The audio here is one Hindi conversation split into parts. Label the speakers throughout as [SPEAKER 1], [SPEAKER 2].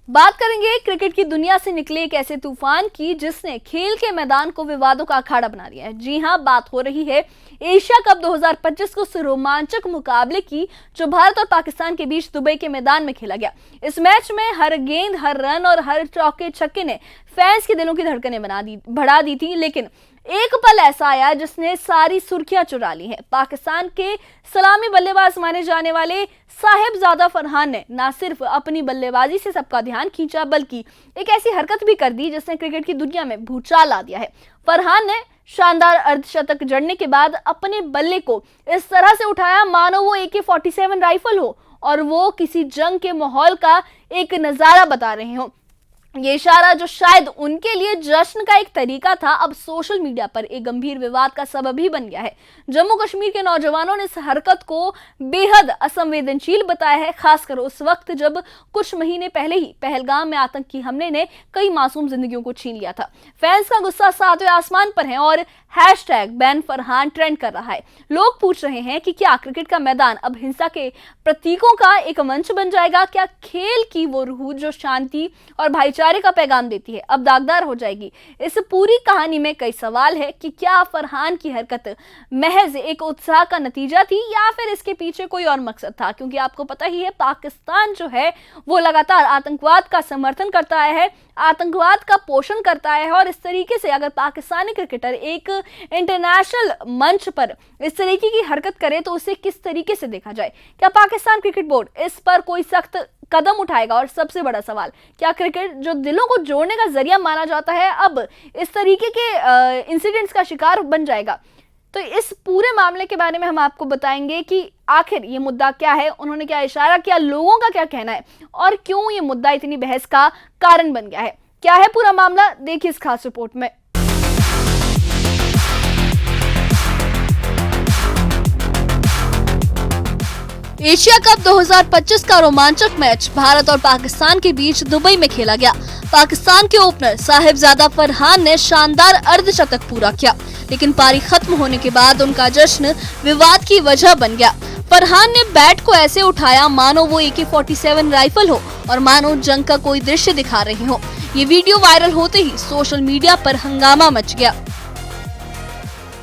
[SPEAKER 1] बात करेंगे क्रिकेट की दुनिया से निकले एक ऐसे तूफान की जिसने खेल के मैदान को विवादों का अखाड़ा बना दिया है। जी हां, बात हो रही है एशिया कप 2025 को उस रोमांचक मुकाबले की जो भारत और पाकिस्तान के बीच दुबई के मैदान में खेला गया। इस मैच में हर गेंद, हर रन और हर चौके छक्के ने फैंस के दिलों की धड़कनें बढ़ा दी थी। लेकिन एक पल ऐसा आया जिसने सारी सुर्खियां चुरा ली हैं। पाकिस्तान के सलामी बल्लेबाज माने जाने वाले साहिबजादा फरहान ने न सिर्फ अपनी बल्लेबाजी से सबका ध्यान खींचा बल्कि एक ऐसी हरकत भी कर दी जिसने क्रिकेट की दुनिया में भूचाल ला दिया है। फरहान ने शानदार अर्धशतक जड़ने के बाद अपने बल्ले को इस तरह से उठाया मानो वो AK-47 राइफल हो और वो किसी जंग के माहौल का एक नजारा बता रहे हो। ये इशारा जो शायद उनके लिए जश्न का एक तरीका था, अब सोशल मीडिया पर एक गंभीर विवाद का सबब ही बन गया है। जम्मू कश्मीर के नौजवानों ने इस हरकत को बेहद असंवेदनशील बताया है, खासकर उस वक्त जब कुछ महीने पहले ही पहलगाम में आतंकी हमले ने कई मासूम जिंदगियों को छीन लिया था। फैंस का गुस्सा सातवें आसमान पर है और #बैन फरहान ट्रेंड कर रहा है। लोग पूछ रहे हैं कि क्या क्रिकेट का मैदान अब हिंसा के प्रतीकों का एक मंच बन जाएगा? क्या खेल की वो रूह जो शांति और भाईचारे का पैगाम देती है अब दागदार हो जाएगी? इस पूरी कहानी में कई सवाल है कि क्या फरहान की हरकत महज एक उत्साह का नतीजा थी या फिर इसके पीछे कोई और मकसद था? क्योंकि आपको पता ही है पाकिस्तान जो है वो लगातार आतंकवाद का समर्थन करता है, आतंकवाद का पोषण करता है और इस तरीके से अगर पाकिस्तानी क्रिकेटर एक इंटरनेशनल मंच पर इस तरीके की हरकत करे तो उसे किस तरीके से देखा जाए? क्या पाकिस्तान क्रिकेट बोर्ड इस पर कोई सख्त कदम उठाएगा? और सबसे बड़ा सवाल, क्या क्रिकेट जो दिलों को जोड़ने का जरिया माना जाता है अब इस तरीके के इंसिडेंट्स का शिकार बन जाएगा? तो इस पूरे मामले के बारे में हम आपको बताएंगे कि आखिर ये मुद्दा क्या है, उन्होंने क्या इशारा किया, लोगों का क्या कहना है और क्यों ये मुद्दा इतनी बहस का कारण बन गया है। क्या है पूरा मामला, देखिए इस खास रिपोर्ट में। एशिया कप 2025 का रोमांचक मैच भारत और पाकिस्तान के बीच दुबई में खेला गया। पाकिस्तान के ओपनर साहिबजादा फरहान ने शानदार अर्धशतक पूरा किया, लेकिन पारी खत्म होने के बाद उनका जश्न विवाद की वजह बन गया। फरहान ने बैट को ऐसे उठाया मानो वो AK-47 राइफल हो और मानो जंग का कोई दृश्य दिखा रहे हो। ये वीडियो वायरल होते ही सोशल मीडिया पर हंगामा मच गया।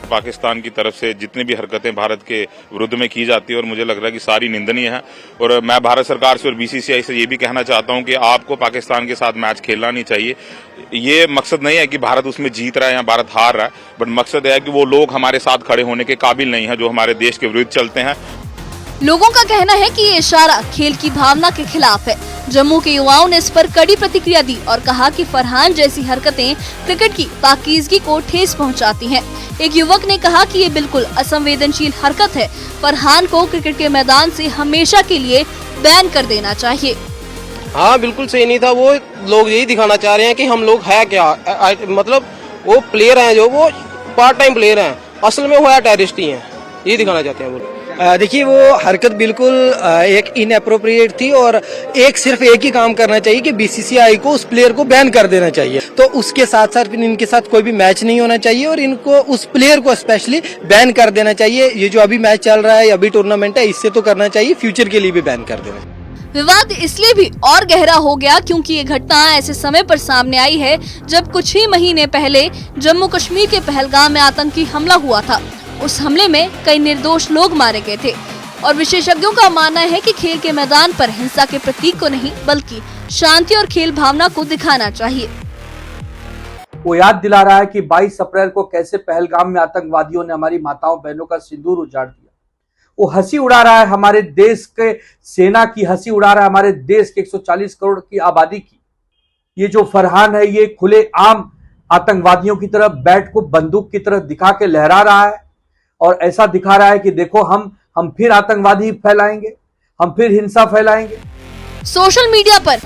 [SPEAKER 2] पाकिस्तान की तरफ से जितनी भी हरकतें भारत के विरुद्ध में की जाती है और मुझे लग रहा है कि सारी निंदनीय है। और मैं भारत सरकार से और BCCI से ये भी कहना चाहता हूं कि आपको पाकिस्तान के साथ मैच खेलना नहीं चाहिए। ये मकसद नहीं है कि भारत उसमें जीत रहा है या भारत हार रहा है, बट मकसद है कि वो लोग हमारे साथ खड़े होने के काबिल नहीं है जो हमारे देश के विरुद्ध चलते हैं।
[SPEAKER 1] लोगों का कहना है कि ये इशारा खेल की भावना के खिलाफ है। जम्मू के युवाओं ने इस पर कड़ी प्रतिक्रिया दी और कहा कि फरहान जैसी हरकतें क्रिकेट की पाकीज़गी को ठेस पहुंचाती हैं। एक युवक ने कहा कि ये बिल्कुल असंवेदनशील हरकत है, फरहान को क्रिकेट के मैदान से हमेशा के लिए बैन कर देना चाहिए।
[SPEAKER 3] हाँ, बिल्कुल सही नहीं था। वो लोग यही दिखाना चाह रहे हैं कि हम लोग है क्या, मतलब वो प्लेयर हैं जो वो पार्ट टाइम प्लेयर हैं, असल में वो है टेररिस्ट ही हैं, ये दिखाना चाहते हैं वो।
[SPEAKER 4] देखिए वो हरकत बिल्कुल एक इनएप्रोप्रिएट थी और सिर्फ एक ही काम करना चाहिए कि BCCI को उस प्लेयर को बैन कर देना चाहिए। तो उसके साथ साथ फिर इनके साथ कोई भी मैच नहीं होना चाहिए और इनको उस प्लेयर को स्पेशली बैन कर देना चाहिए। ये जो अभी मैच चल रहा है, अभी टूर्नामेंट है, इससे तो करना चाहिए, फ्यूचर के लिए भी बैन कर देना।
[SPEAKER 1] विवाद इसलिए भी और गहरा हो गया क्योंकि ये घटना ऐसे समय पर सामने आई है जब कुछ ही महीने पहले जम्मू कश्मीर के पहलगाम में आतंकी हमला हुआ था। उस हमले में कई निर्दोष लोग मारे गए थे और विशेषज्ञों का मानना है कि खेल के मैदान पर हिंसा के प्रतीक को नहीं बल्कि शांति और खेल भावना को दिखाना चाहिए।
[SPEAKER 5] वो याद दिला रहा है कि 22 अप्रैल को कैसे पहलगाम में आतंकवादियों ने हमारी माताओं बहनों का सिंदूर उजाड़ दिया। वो हंसी उड़ा रहा है हमारे देश के सेना की, हंसी उड़ा रहा है हमारे देश के 140 करोड़ की आबादी की। ये जो फरहान है ये खुले आम आतंकवादियों की तरफ बैट को बंदूक की तरफ दिखा के लहरा रहा है और ऐसा दिखा रहा है कि देखो हम फिर आतंकवादी फैलाएंगे, हम फिर हिंसा फैलाएंगे।
[SPEAKER 1] सोशल मीडिया पर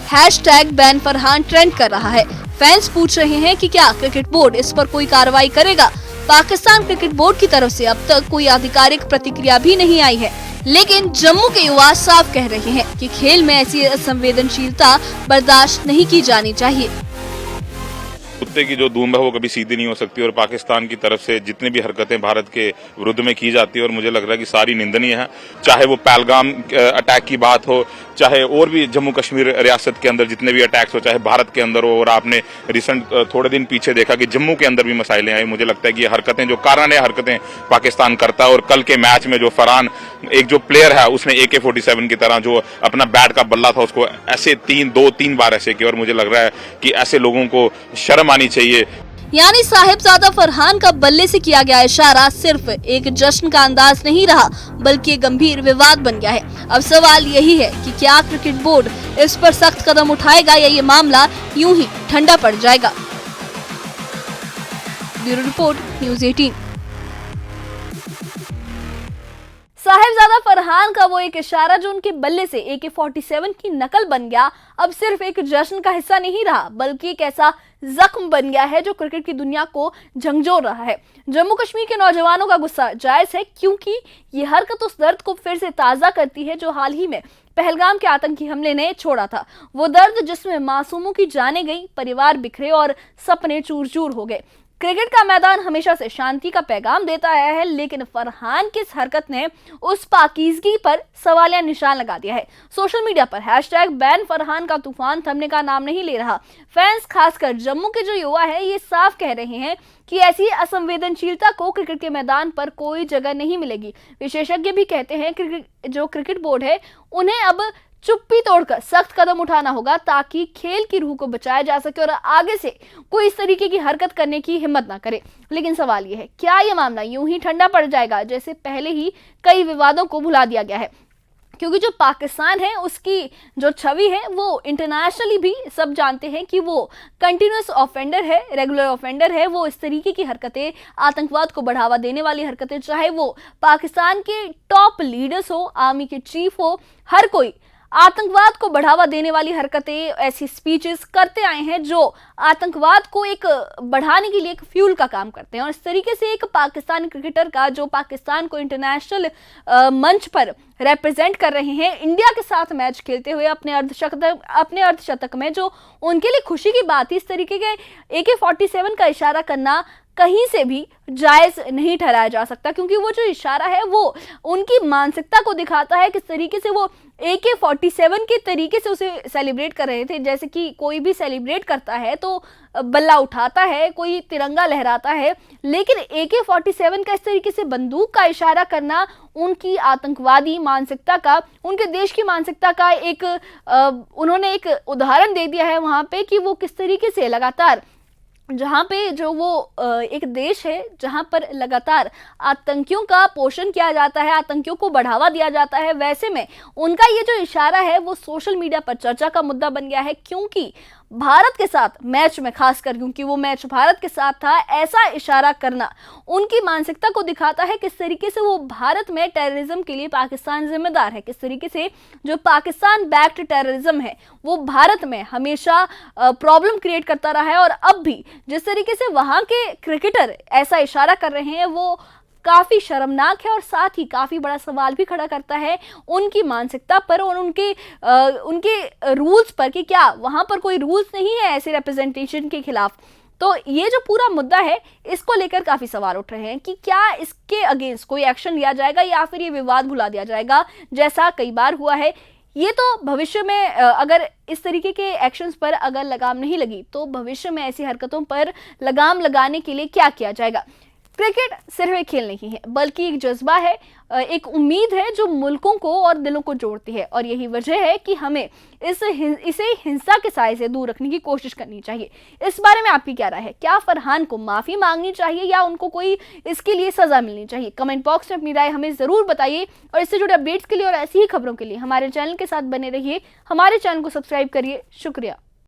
[SPEAKER 1] #बैन फरहान ट्रेंड कर रहा है। फैंस पूछ रहे हैं कि क्या क्रिकेट बोर्ड इस पर कोई कार्रवाई करेगा? पाकिस्तान क्रिकेट बोर्ड की तरफ से अब तक कोई आधिकारिक प्रतिक्रिया भी नहीं आई है, लेकिन जम्मू के युवा साफ कह रहे हैं कि खेल में ऐसी असंवेदनशीलता बर्दाश्त नहीं की जानी चाहिए।
[SPEAKER 2] कुत्ते की जो दूम है वो कभी सीधी नहीं हो सकती और पाकिस्तान की तरफ से जितनी भी हरकतें भारत के विरुद्ध में की जाती है और मुझे लग रहा है कि सारी निंदनीय है। चाहे वो पहलगाम अटैक की बात हो, चाहे और भी जम्मू कश्मीर रियासत के अंदर जितने भी अटैक्स हो, चाहे भारत के अंदर हो, और आपने रिसेंट थोड़े दिन पीछे देखा कि जम्मू के अंदर भी मसाइलें आई। मुझे लगता है कि ये हरकतें जो काराने हरकतें पाकिस्तान करता है, और कल के मैच में जो फरहान एक जो प्लेयर है उसने AK-47 की तरह जो अपना बैट का बल्ला था उसको ऐसे 2-3 बार ऐसे किया, और मुझे लग रहा है कि ऐसे लोगों को शर्म आनी चाहिए।
[SPEAKER 1] यानी साहिबजादा फरहान का बल्ले से किया गया इशारा सिर्फ एक जश्न का अंदाज नहीं रहा, बल्कि एक गंभीर विवाद बन गया है। अब सवाल यही है कि क्या क्रिकेट बोर्ड इस पर सख्त कदम उठाएगा या ये मामला यूं ही ठंडा पड़ जाएगा। Bureau report, news 18। Sahibzada Farhan का वो एक इशारा जो उनके बल्ले से AK-47 की नकल बन गया, अब सिर्फ एक जश्न का हिस्सा नहीं रहा, बल्कि एक ऐसा जख्म बन गया है जो क्रिकेट की दुनिया को झंझोर रहा है। जम्मू कश्मीर के नौजवानों का गुस्सा जायज है, क्योंकि ये हरकत उस दर्द को फिर से ताजा करती है जो हाल ही में पहलगाम के आतंकी हमले ने छोड़ा था। वो दर्द जिसमें मासूमों की जानें गई, परिवार बिखरे और सपने चूर चूर हो गए। क्रिकेट का मैदान हमेशा से शांति का पैगाम देता आया है, लेकिन फरहान की इस हरकत ने उस पाकीज़गी पर सवालिया निशान लगा दिया है। सोशल मीडिया पर #बैन फरहान का तूफान थमने का नाम नहीं ले रहा। फैंस, खासकर जम्मू के जो युवा है, ये साफ कह रहे हैं कि ऐसी असंवेदनशीलता को क्रिकेट के मैदान पर कोई जगह नहीं मिलेगी। विशेषज्ञ भी कहते हैं कि जो क्रिकेट बोर्ड है उन्हें अब चुप्पी तोड़कर सख्त कदम उठाना होगा, ताकि खेल की रूह को बचाया जा सके और आगे से कोई इस तरीके की हरकत करने की हिम्मत ना करे। लेकिन सवाल यह है, क्या यह मामला यूं ही ठंडा पड़ जाएगा जैसे पहले ही कई विवादों को भुला दिया गया है? क्योंकि जो पाकिस्तान है उसकी जो छवि है वो इंटरनेशनली भी सब जानते हैं कि वो कंटिन्यूस ऑफेंडर है, रेगुलर ऑफेंडर है। वो इस तरीके की हरकतें, आतंकवाद को बढ़ावा देने वाली हरकतें, चाहे वो पाकिस्तान के टॉप लीडर्स हो, आर्मी के चीफ हो, हर कोई आतंकवाद को बढ़ावा देने वाली हरकतें, ऐसी स्पीचेस करते आए हैं जो आतंकवाद को एक बढ़ाने के लिए एक फ्यूल का काम करते हैं। और इस तरीके से एक पाकिस्तानी क्रिकेटर का जो पाकिस्तान को इंटरनेशनल मंच पर रिप्रेजेंट कर रहे हैं, इंडिया के साथ मैच खेलते हुए अपने अर्धशतक में, जो उनके लिए खुशी की बात थी, इस तरीके के AK-47 का इशारा करना कहीं से भी जायज नहीं ठहराया जा सकता। क्योंकि वो जो इशारा है वो उनकी मानसिकता को दिखाता है, किस तरीके से वो AK-47 के तरीके से उसे सेलिब्रेट कर रहे थे। जैसे कि कोई भी सेलिब्रेट करता है तो बल्ला उठाता है, कोई तिरंगा लहराता है, लेकिन AK-47 का इस तरीके से बंदूक का इशारा करना उनकी आतंकवादी मानसिकता का, उनके देश की मानसिकता का एक उन्होंने एक उदाहरण दे दिया है वहाँ पे, कि वो किस तरीके से लगातार, जहाँ पे जो वो एक देश है जहाँ पर लगातार आतंकियों का पोषण किया जाता है, आतंकियों को बढ़ावा दिया जाता है, वैसे में उनका ये जो इशारा है वो सोशल मीडिया पर चर्चा का मुद्दा बन गया है। क्योंकि भारत के साथ मैच में, खासकर क्योंकि वो मैच भारत के साथ था, ऐसा इशारा करना उनकी मानसिकता को दिखाता है किस तरीके से वो भारत में टेररिज्म के लिए पाकिस्तान जिम्मेदार है, किस तरीके से जो पाकिस्तान बैक्ड टेररिज्म है वो भारत में हमेशा प्रॉब्लम क्रिएट करता रहा है। और अब भी जिस तरीके से वहाँ के क्रिकेटर ऐसा इशारा कर रहे हैं वो काफ़ी शर्मनाक है, और साथ ही काफ़ी बड़ा सवाल भी खड़ा करता है उनकी मानसिकता पर और उनके रूल्स पर, कि क्या वहाँ पर कोई रूल्स नहीं है ऐसे रिप्रेजेंटेशन के खिलाफ। तो ये जो पूरा मुद्दा है इसको लेकर काफ़ी सवाल उठ रहे हैं कि क्या इसके अगेंस्ट कोई एक्शन लिया जाएगा या फिर ये विवाद भुला दिया जाएगा, जैसा कई बार हुआ है। ये तो भविष्य में अगर इस तरीके के एक्शंस पर अगर लगाम नहीं लगी तो भविष्य में ऐसी हरकतों पर लगाम लगाने के लिए क्या किया जाएगा। क्रिकेट सिर्फ एक खेल नहीं है, बल्कि एक जज्बा है, एक उम्मीद है जो मुल्कों को और दिलों को जोड़ती है। और यही वजह है कि हमें इसे हिंसा के साए से दूर रखने की कोशिश करनी चाहिए। इस बारे में आपकी क्या राय है? क्या फरहान को माफ़ी मांगनी चाहिए या उनको कोई इसके लिए सज़ा मिलनी चाहिए? कमेंट बॉक्स में अपनी राय हमें ज़रूर बताइए। और इससे जुड़े अपडेट्स के लिए और ऐसी ही खबरों के लिए हमारे चैनल के साथ बने रहिए। हमारे चैनल को सब्सक्राइब करिए। शुक्रिया।